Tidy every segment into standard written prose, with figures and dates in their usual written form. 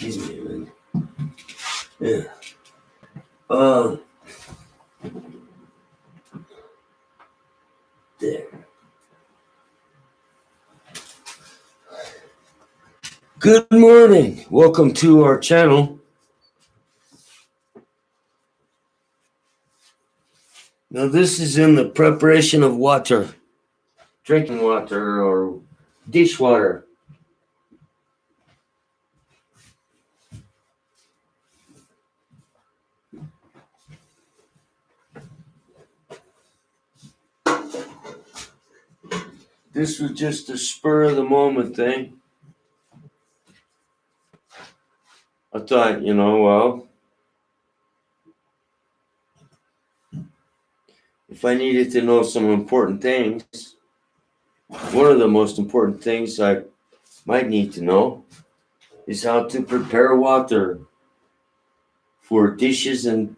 Excuse me, man. Yeah. There. Good morning. Welcome to our channel. Now this is in the preparation of water, drinking water or dishwater. This was just a spur of the moment thing. I thought, well, if I needed to know some important things, one of the most important things I might need to know is how to prepare water for dishes and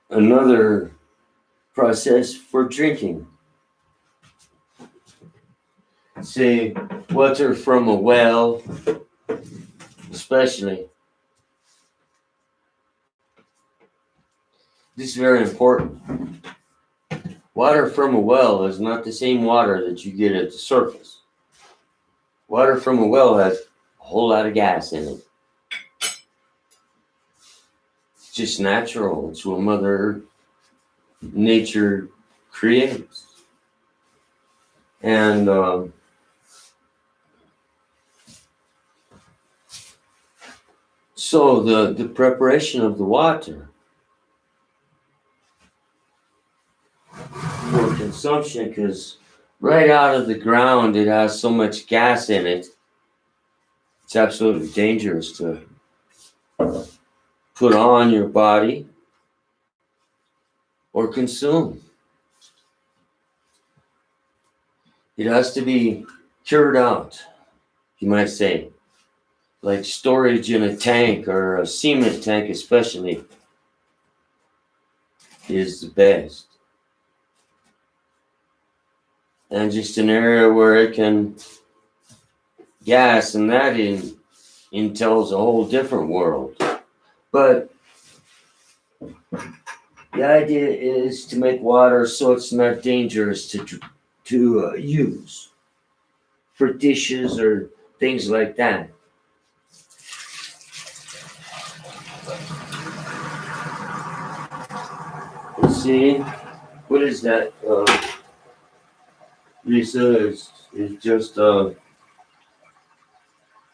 another process for drinking. Say water from a well, especially. This is very important. Water from a well is not the same water that you get at the surface. Water from a well has a whole lot of gas in it. It's just natural. It's what Mother Nature creates. And so the preparation of the water for consumption, because right out of the ground it has so much gas in it, it's absolutely dangerous to put on your body or consume. It has to be cured out, you might say, like storage in a tank or a cement tank especially is the best. And just an area where it can gas, and that entails a whole different world. But the idea is to make water so it's not dangerous to use for dishes or things like that. Let's see, what is that? Lisa, it's just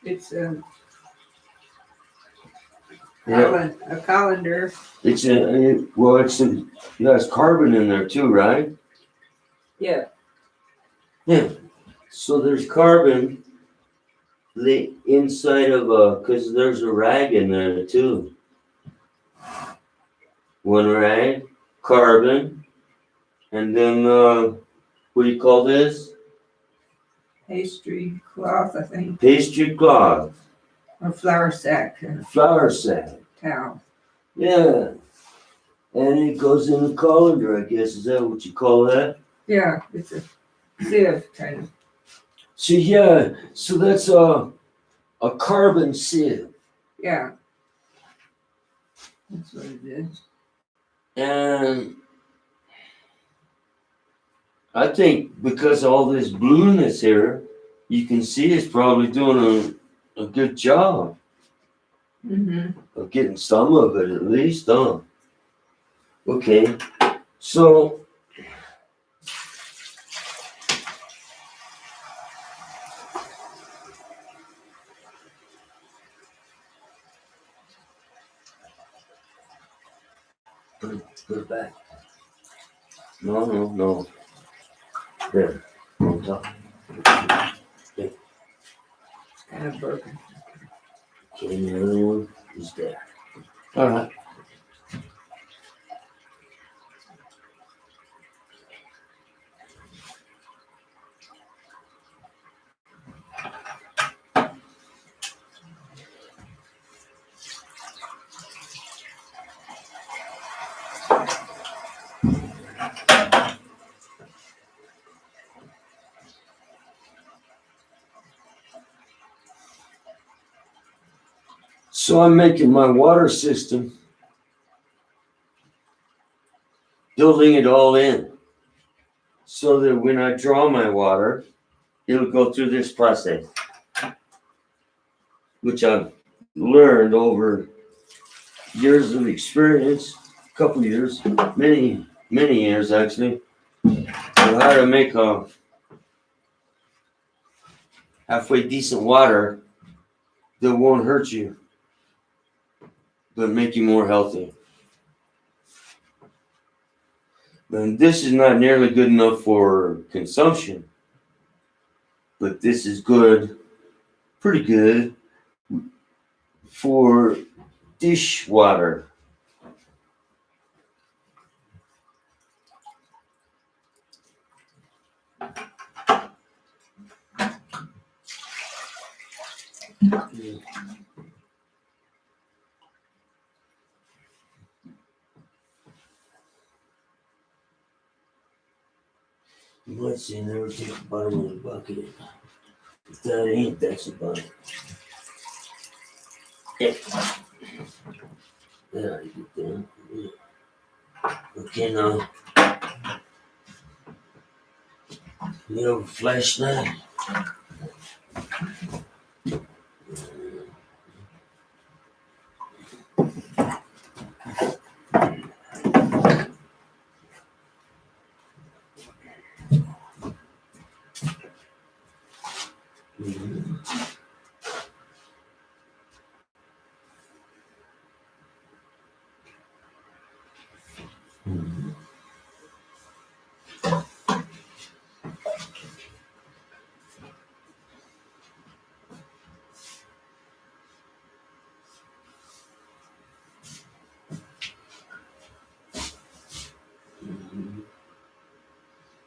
it's a colander. It has carbon in there too, right? Yeah. Yeah. So there's carbon the inside of because there's a rag in there too. One rag, carbon, and then what do you call this? Pastry cloth, I think. Pastry cloth. Or flour sack. Flour sack. Towel. Yeah. And it goes in the colander, I guess. Is that what you call that? Yeah, it's a sieve kind of. So yeah, so that's a carbon sieve. Yeah. That's what it is. And I think because of all this blueness here, you can see it's probably doing a good job of getting some of it at least, huh? Okay, so put it back. No. There, on top. Okay. It's kind of broken. Okay, and the other one is there. All right. So I'm making my water system, building it all in, so that when I draw my water, it'll go through this process, which I've learned over years of experience, a couple years, many years actually, of how to make a halfway decent water that won't hurt you, but make you more healthy. And this is not nearly good enough for consumption, but this is good, pretty good, for dishwater. You might say never take the bottom of the bucket. If that ain't, that's a bucket. Yep. There, you get that. Yeah. Okay, now. You have a flashlight?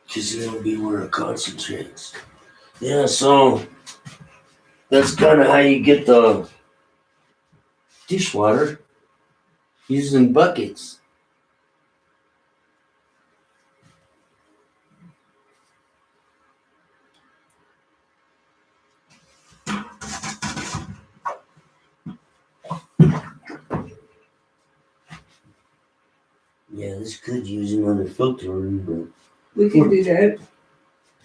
Because it'll be where it concentrates. Yeah, so that's kind of how you get the dishwater using buckets. Yeah, this could use another filter, but We can do that.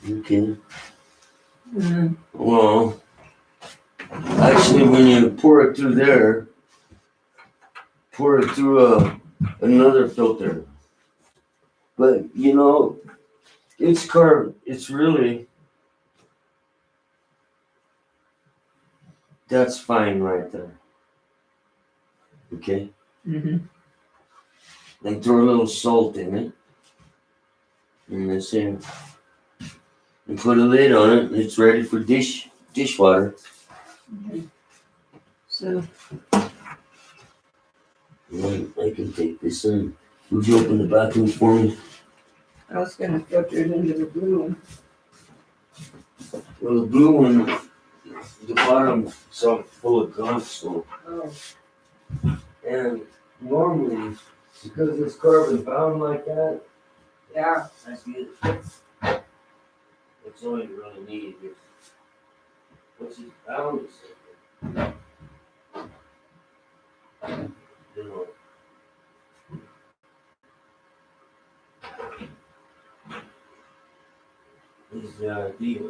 okay. Mm, Well, actually, when you pour it through there, pour it through another filter. But you know, it's really, that's fine right there. Okay? mm-hmm. And throw a little salt in it. And that's it. And put a lid on it, and it's ready for dishwater. Okay. So, I can take this in. Would you open the bathroom for me? I was gonna filter it into the blue one. Well, the blue one, the bottom's so full of gunk, so. Oh, And normally, because it's carbon bound like that, yeah. that's good. That's all you really need. Once it's bound, it's you know. This is the idea.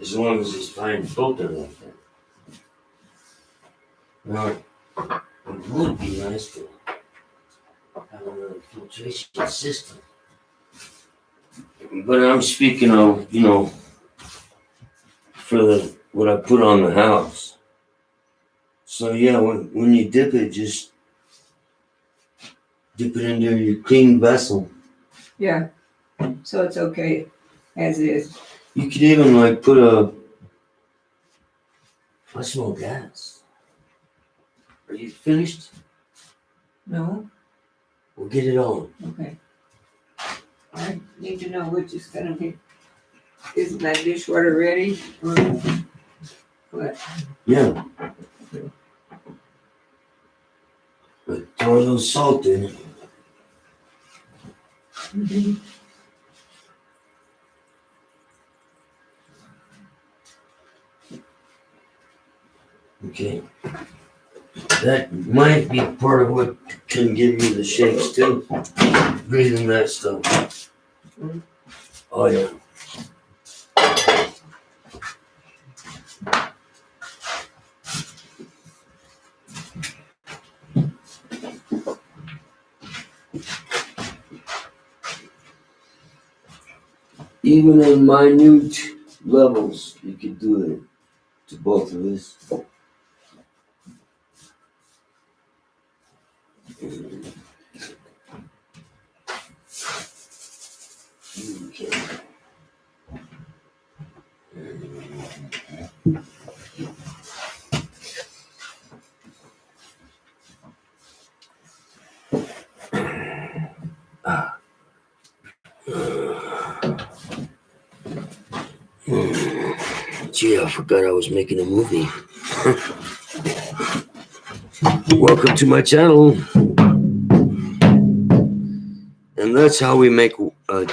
As long as it's fine filter like that. Now, it would be nice to have another filtration system. But I'm speaking of, you know, for what I put on the house. So yeah, when you dip it, just dip it into your clean vessel. Yeah. So it's okay as is. You could even like put I smell gas. Are you finished? No? We'll get it on. Okay. I need to know which is gonna be. Isn't that dishwater ready? Or what? Yeah. But throw a little salt in it. Mm-hmm. Okay. That might be part of what can give you the shakes too. Breathing that stuff. Oh yeah. Even in minute levels, you could do it to both of us. Okay. Gee, I forgot I was making a movie. Welcome to my channel. And that's how we make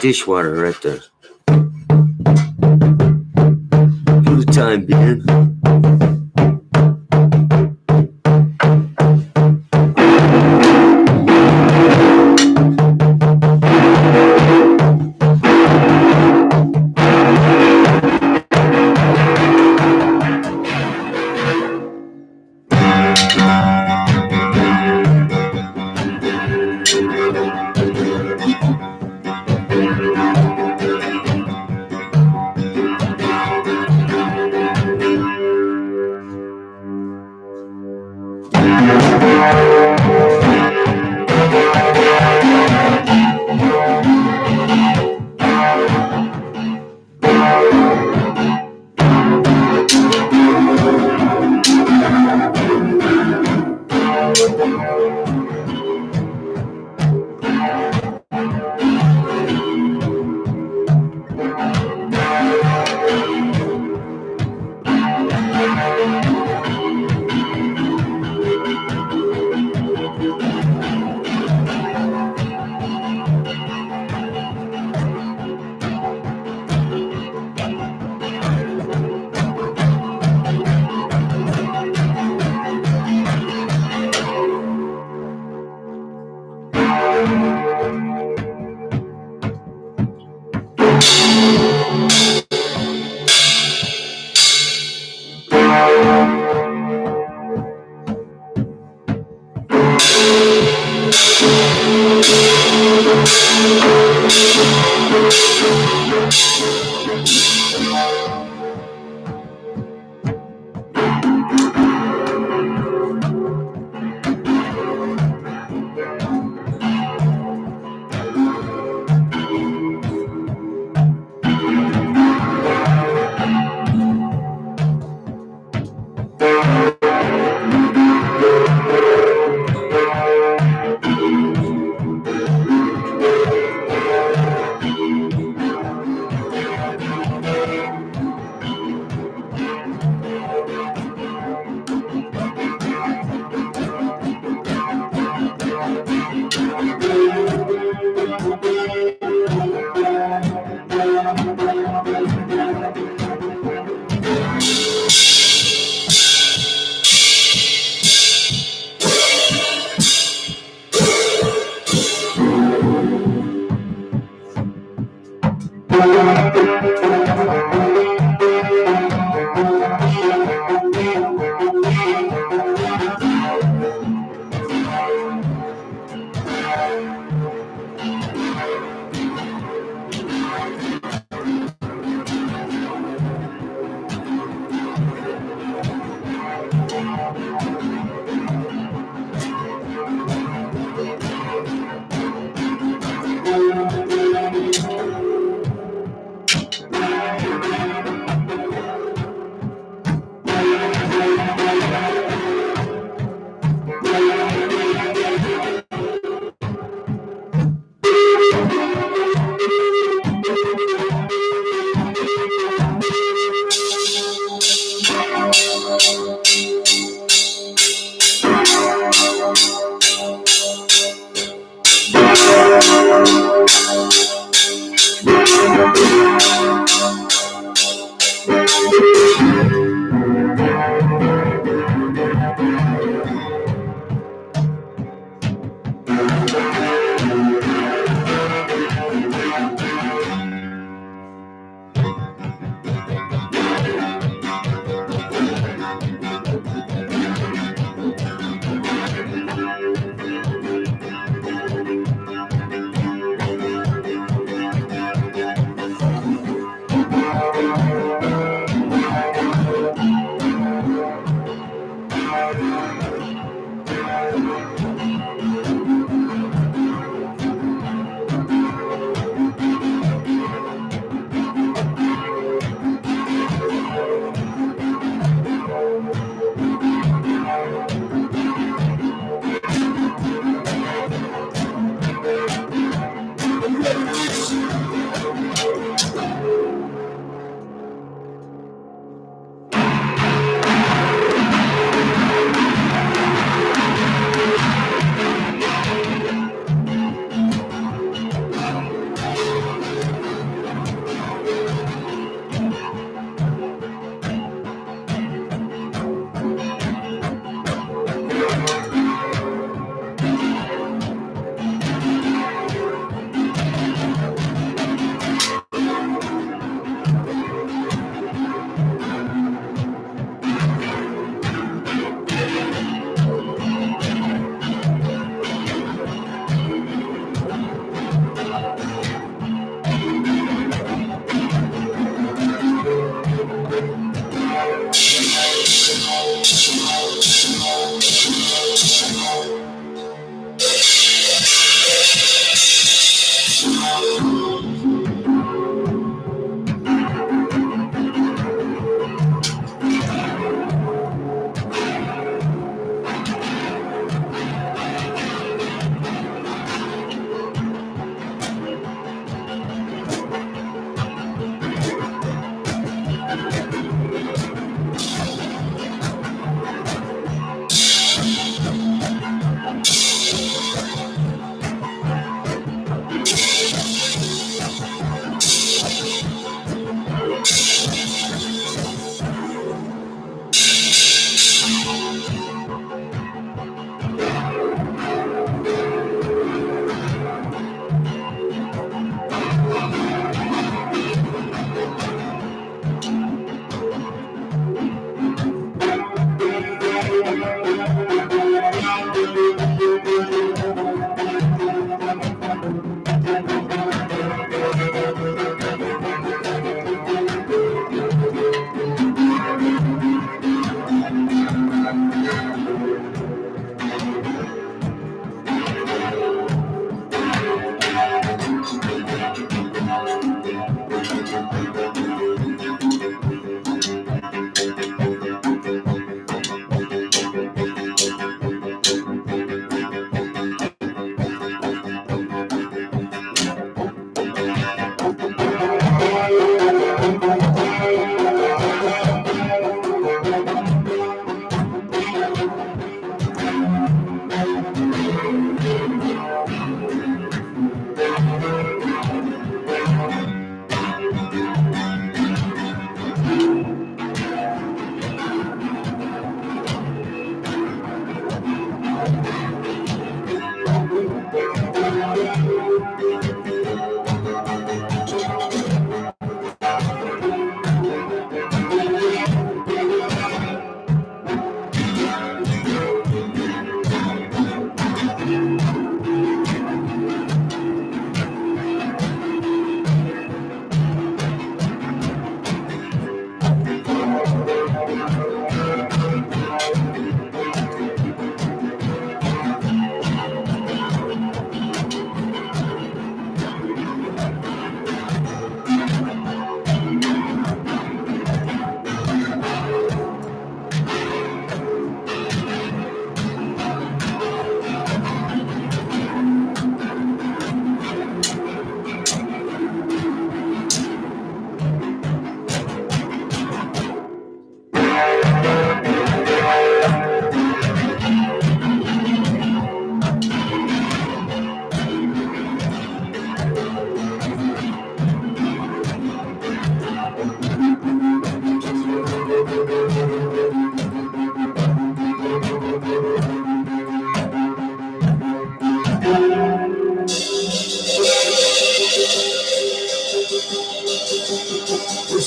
dishwater right there. For the time being.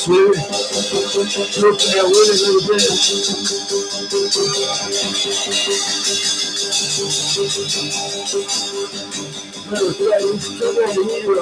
sweetie. Look that Willie a little bit. Little daddy, come over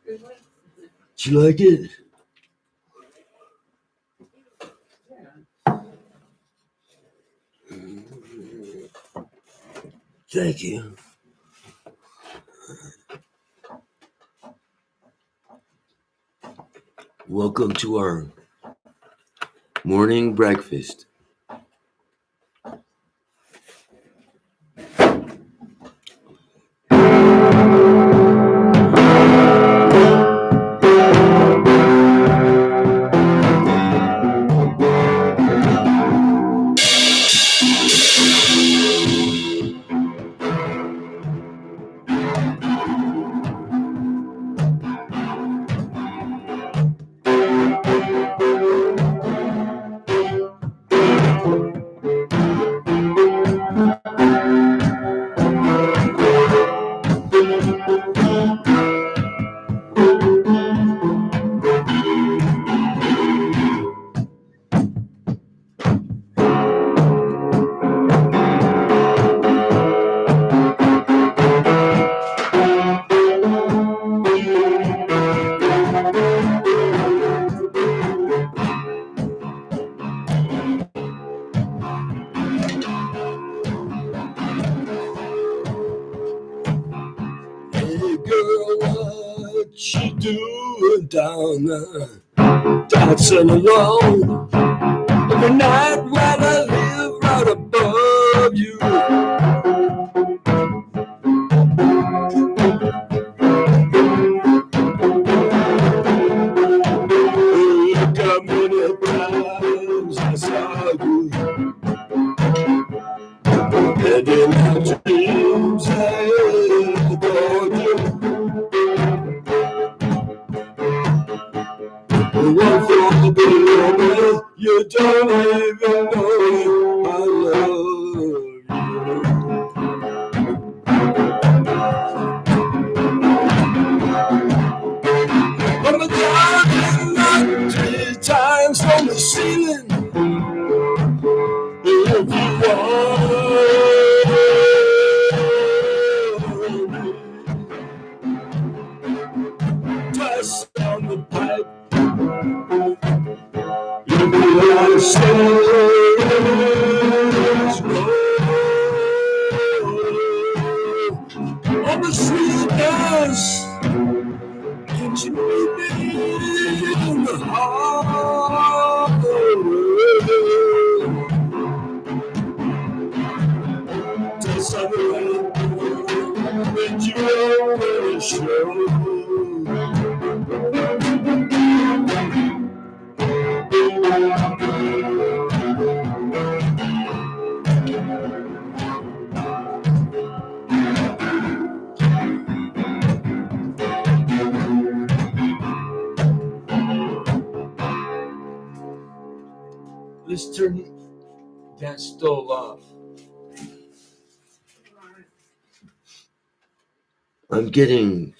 Good one. Did you like it? Thank you. Welcome to our morning breakfast. Hey girl, what you doing down there? Dancing alone. Every night while I live right above you. Look how many times I saw you heading out to dreams. I adored you. One for the baby, you don't even know I love you. I'm a diamond knock 3 times from the ceiling. If you want twice on the pipe. If you want to say on the sweetness, can you meet me in the heart? Tell someone when you already show. Let's turn that stove off. I'm getting,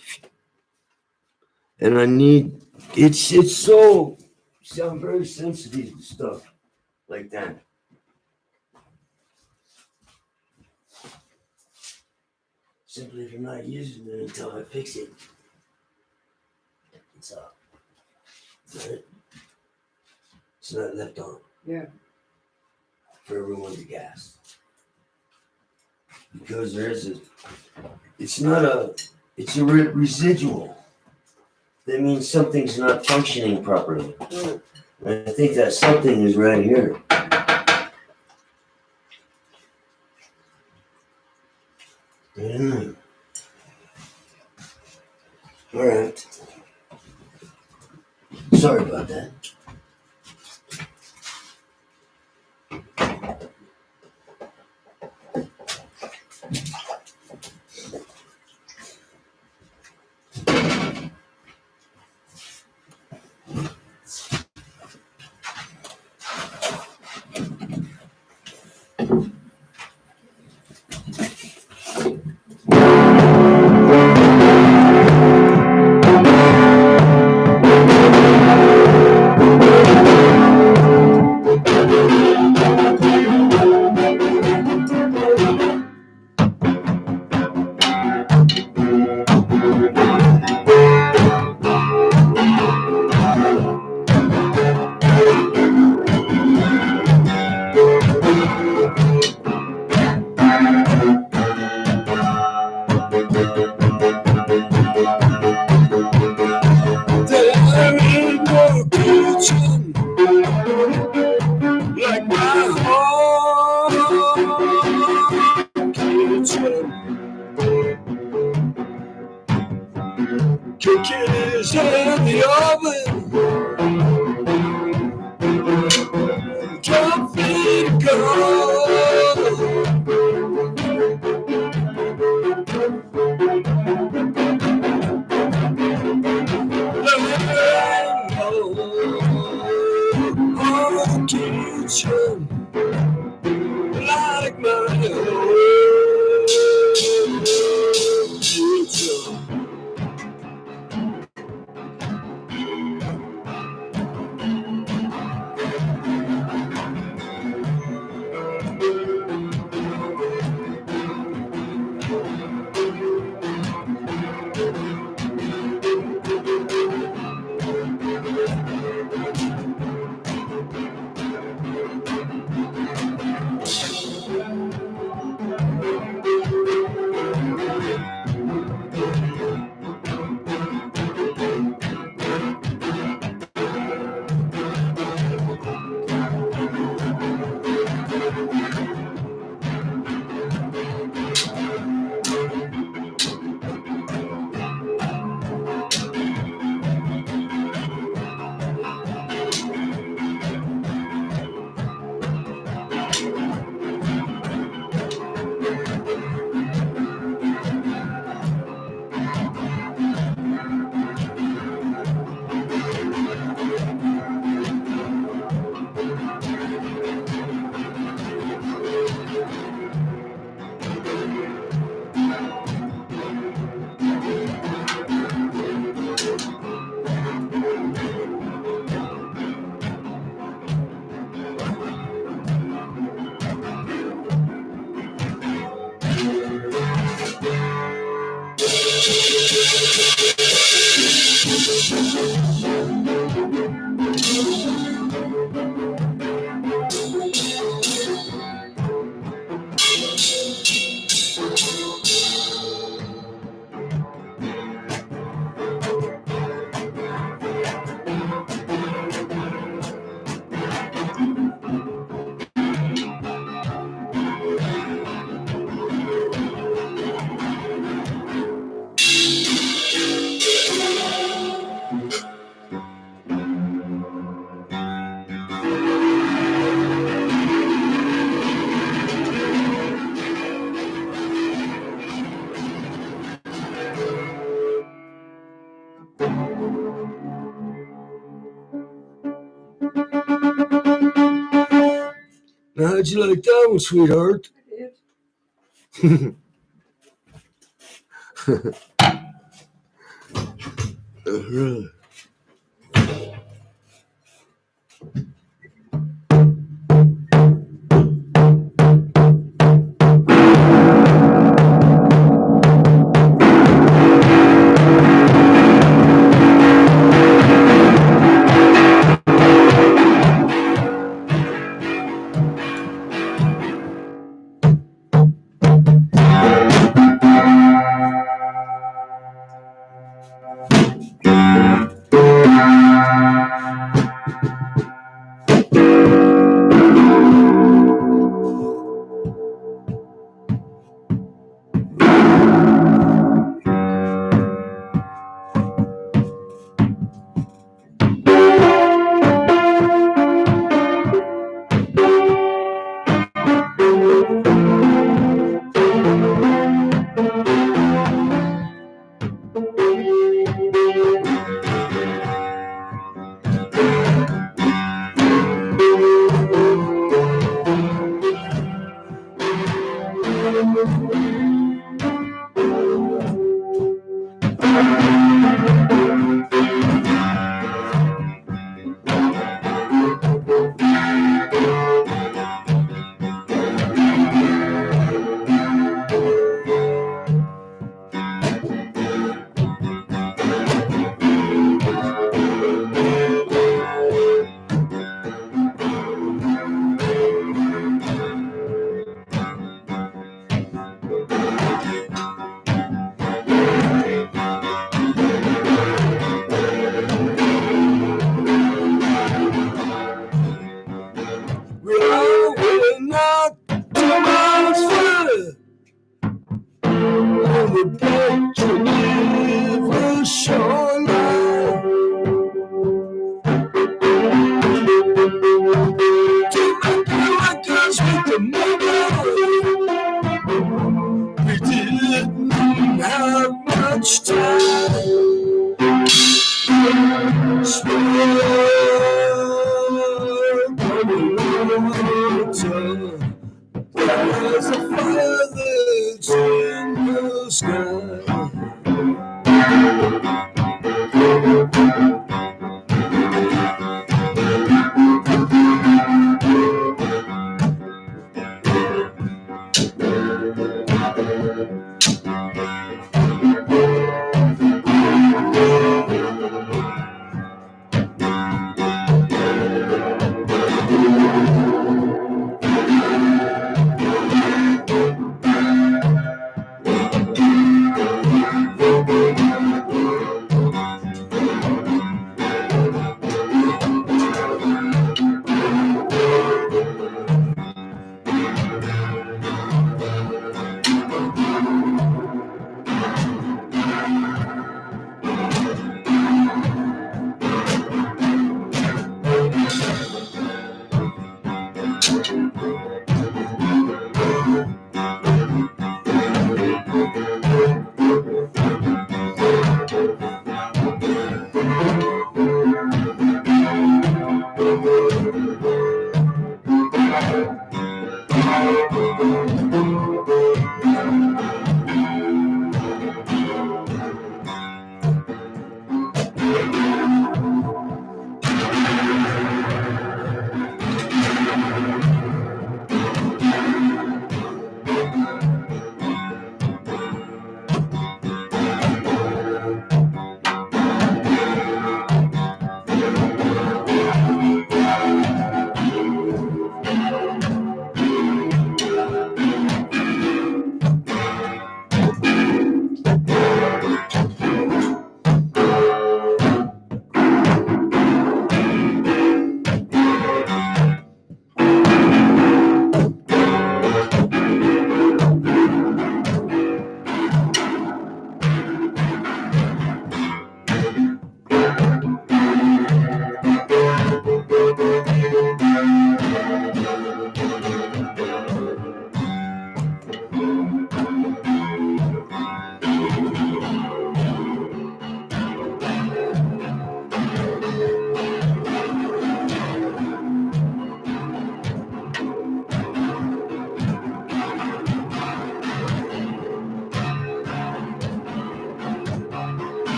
and I need, it's so, see, I'm very sensitive to stuff like that. Simply if you're not using it until I fix it. It's up. Right? It's not left on. Yeah. For everyone to gas. Because it's a residual. That means something's not functioning properly. And I think that something is right here. All right. Sorry about that. Like my home kitchen, cooking is in the oven, coffee to go. Kitchen, like my kitchen. How'd you like that one, sweetheart? I did. Really? We're not too much further on the picture river shoreline. To make records with the mother, we didn't have much time. There's a fire that's in the sky.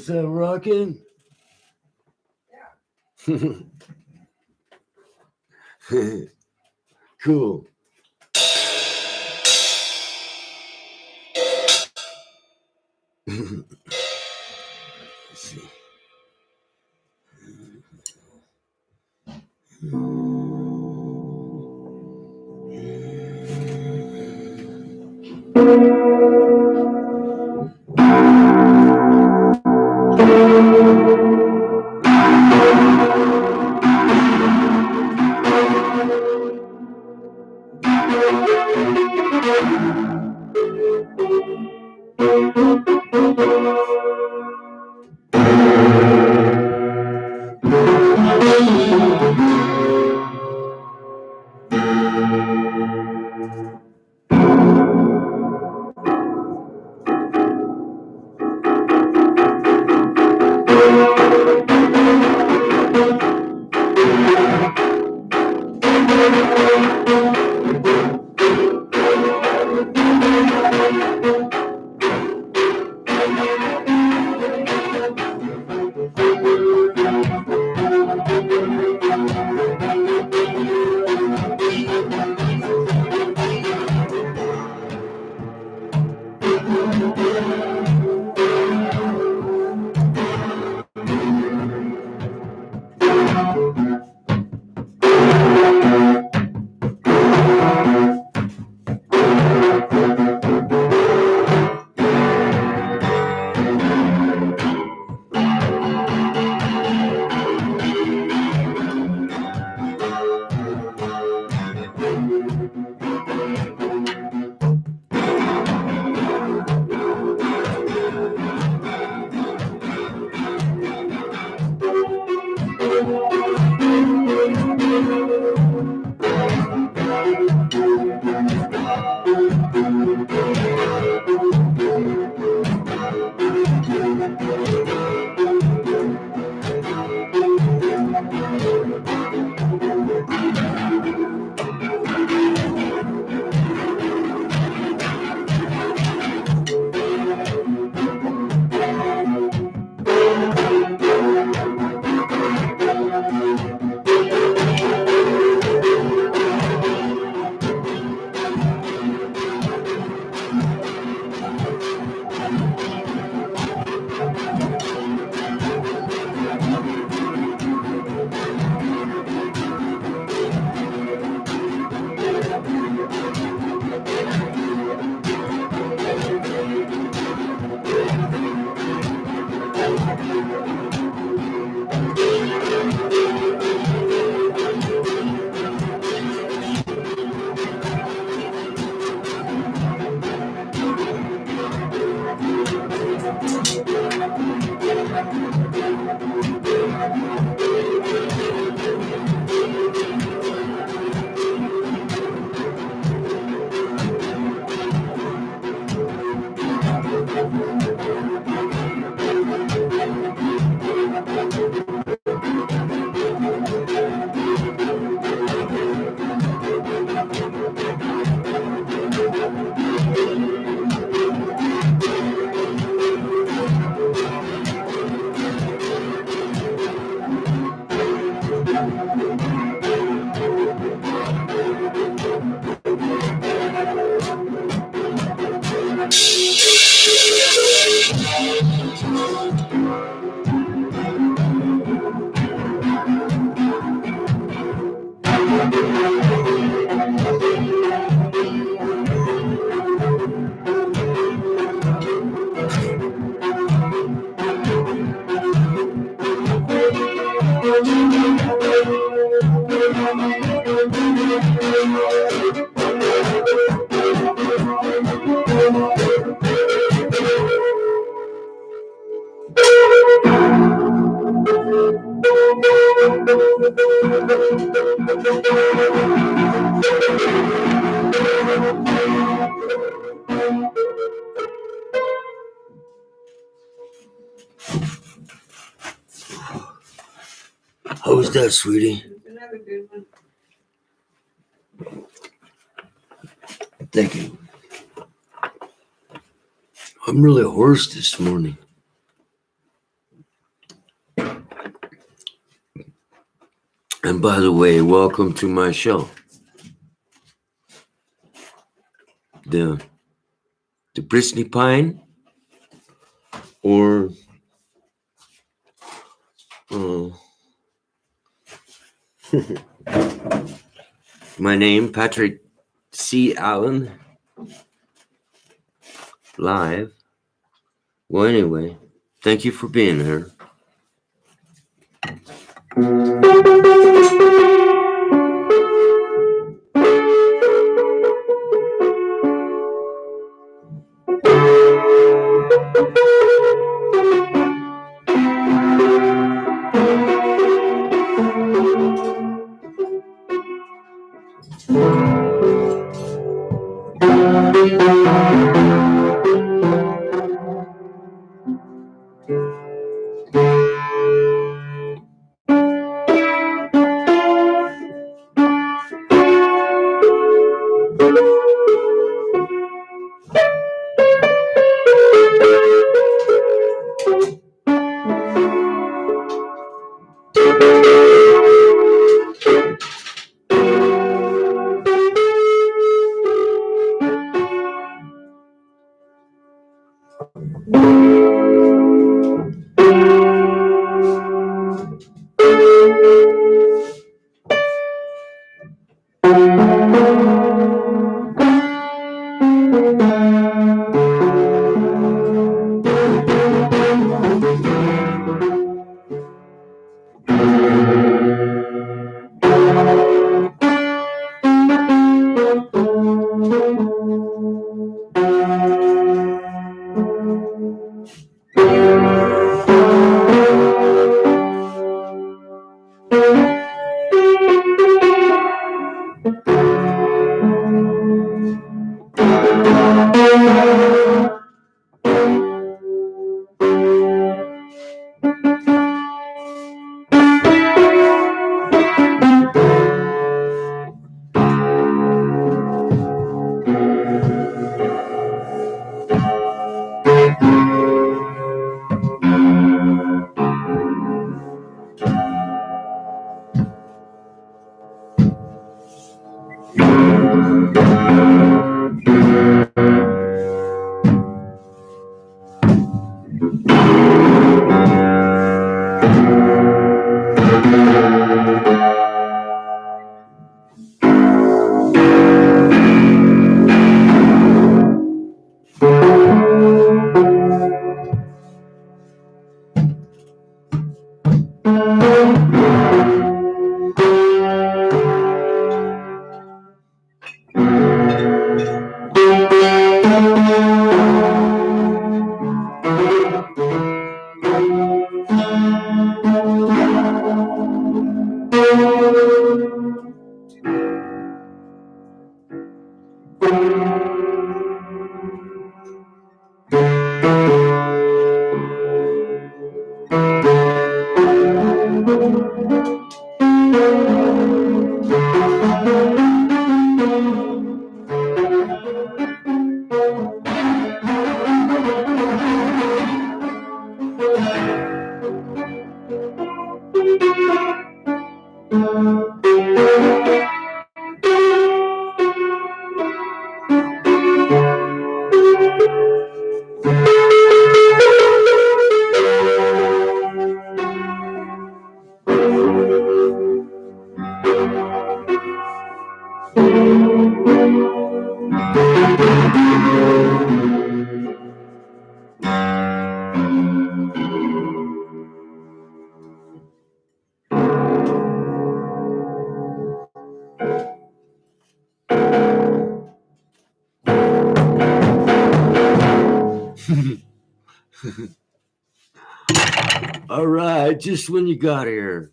Was that rocking? Yeah. Cool. Let's see. How was that, sweetie? Another good one. Thank you. I'm really hoarse this morning. And by the way, welcome to my show. The Brittany Pine, or uh, my name, Patrick C. Allen, live. Well, anyway, thank you for being here. All right, just when you got here.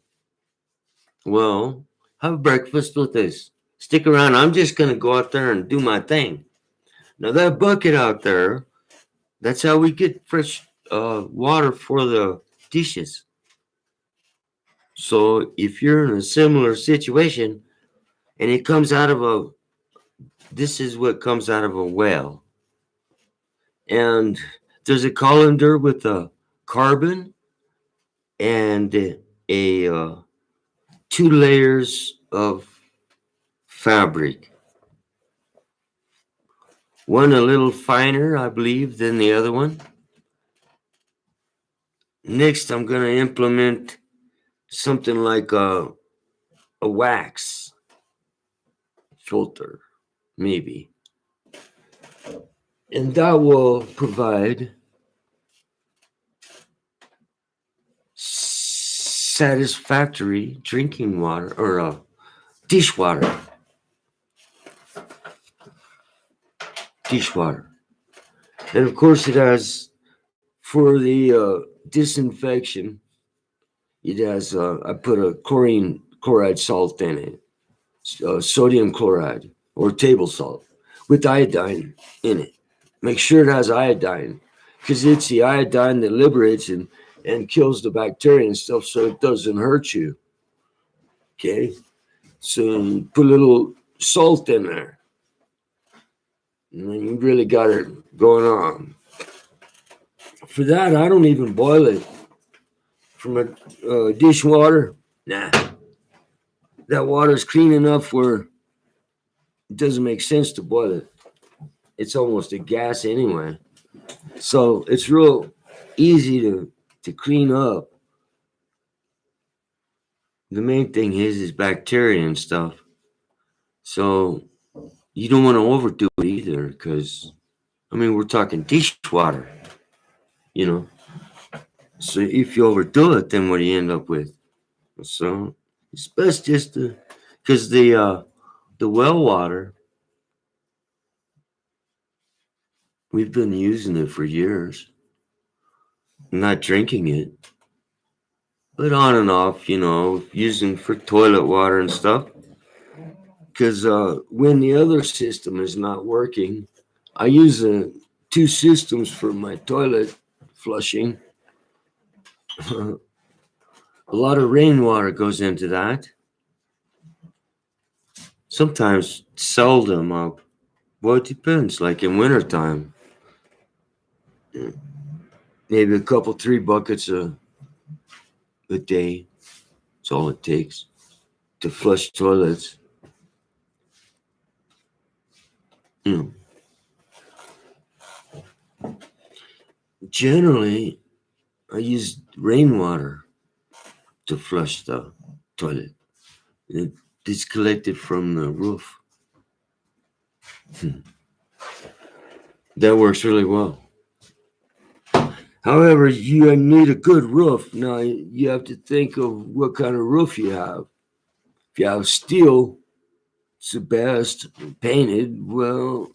Well, have breakfast with us. Stick around. I'm just going to go out there and do my thing. Now, that bucket out there, that's how we get fresh water for the dishes. So, if you're in a similar situation and it comes out of this is what comes out of a well. And there's a colander with a carbon and a 2 layers of fabric. One a little finer, I believe, than the other one. Next, I'm going to implement something like a wax filter, maybe. And that will provide satisfactory drinking water or dishwater. And of course, it has, for the disinfection, it has, I put a chloride salt in it, sodium chloride or table salt with iodine in it. Make sure it has iodine because it's the iodine that liberates and kills the bacteria and stuff so it doesn't hurt you. Okay? So you put a little salt in there. And then you really got it going on. For that, I don't even boil it from a dishwater. Nah. That water's clean enough where it doesn't make sense to boil it. It's almost a gas anyway. So it's real easy to clean up. The main thing is bacteria and stuff. So you don't want to overdo it either because, I mean, we're talking dishwater, you know. So if you overdo it, then what do you end up with? So it's best just to, because the well water, we've been using it for years, not drinking it, but on and off, using for toilet water and stuff. Because when the other system is not working, I use 2 systems for my toilet flushing. A lot of rainwater goes into that. Sometimes seldom. Well, it depends. Like in wintertime, maybe a couple, 3 buckets a day. That's all it takes to flush toilets. Generally, I use rainwater to flush the toilet. It's collected from the roof. That works really well. However, you need a good roof. Now, you have to think of what kind of roof you have. If you have steel, it's the best. Painted, well,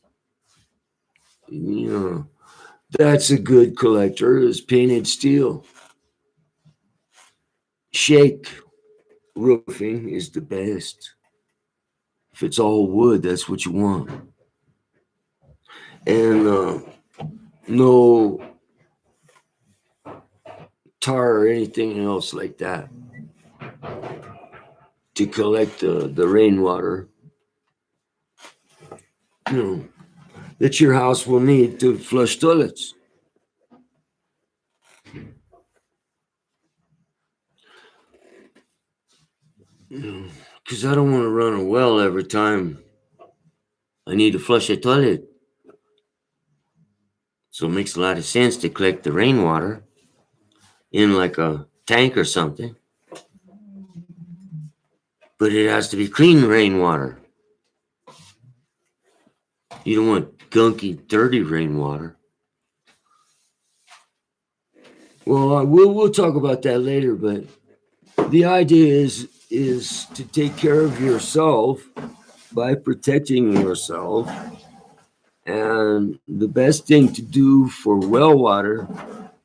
that's a good collector, is painted steel. Shake roofing is the best. If it's all wood, that's what you want. And no tar or anything else like that to collect the rainwater that your house will need to flush toilets. Because I don't want to run a well every time I need to flush a toilet. So it makes a lot of sense to collect the rainwater in like a tank or something. But it has to be clean rainwater. You don't want gunky, dirty rainwater. Well, we'll talk about that later, but the idea is to take care of yourself by protecting yourself. And the best thing to do for well water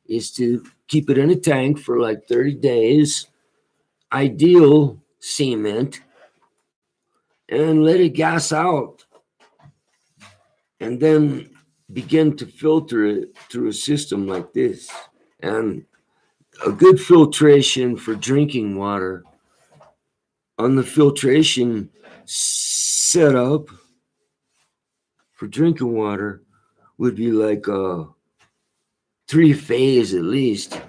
is to keep it in a tank for like 30 days, ideal cement, and let it gas out. And then begin to filter it through a system like this. And a good filtration for drinking water on the filtration setup for drinking water would be like a 3-phase at least.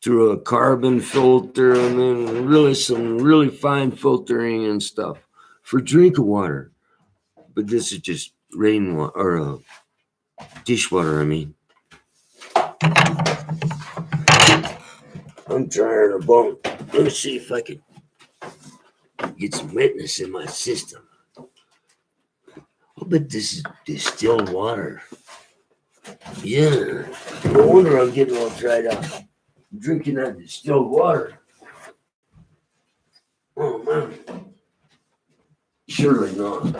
through a carbon filter and then really some really fine filtering and stuff for drinking water. But this is just rainwater or dishwater, I mean. I'm trying to bone. Let's see if I can get some wetness in my system. Oh, but this is distilled water. Yeah. No wonder I'm getting all dried up. I'm drinking that distilled water. Oh, man. Surely not.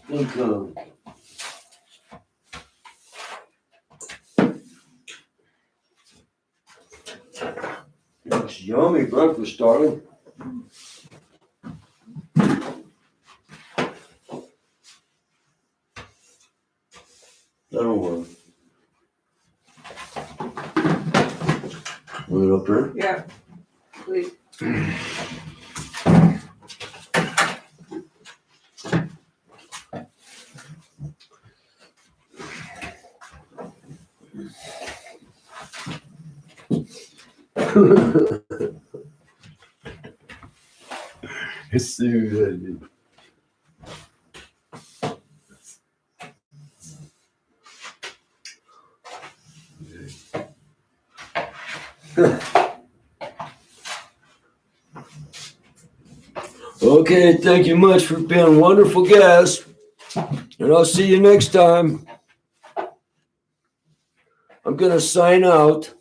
Think looks yummy breakfast, darling. That'll work. Want it up there? Yeah, please. It's so good. Okay, thank you much for being a wonderful guest. And I'll see you next time. I'm going to sign out.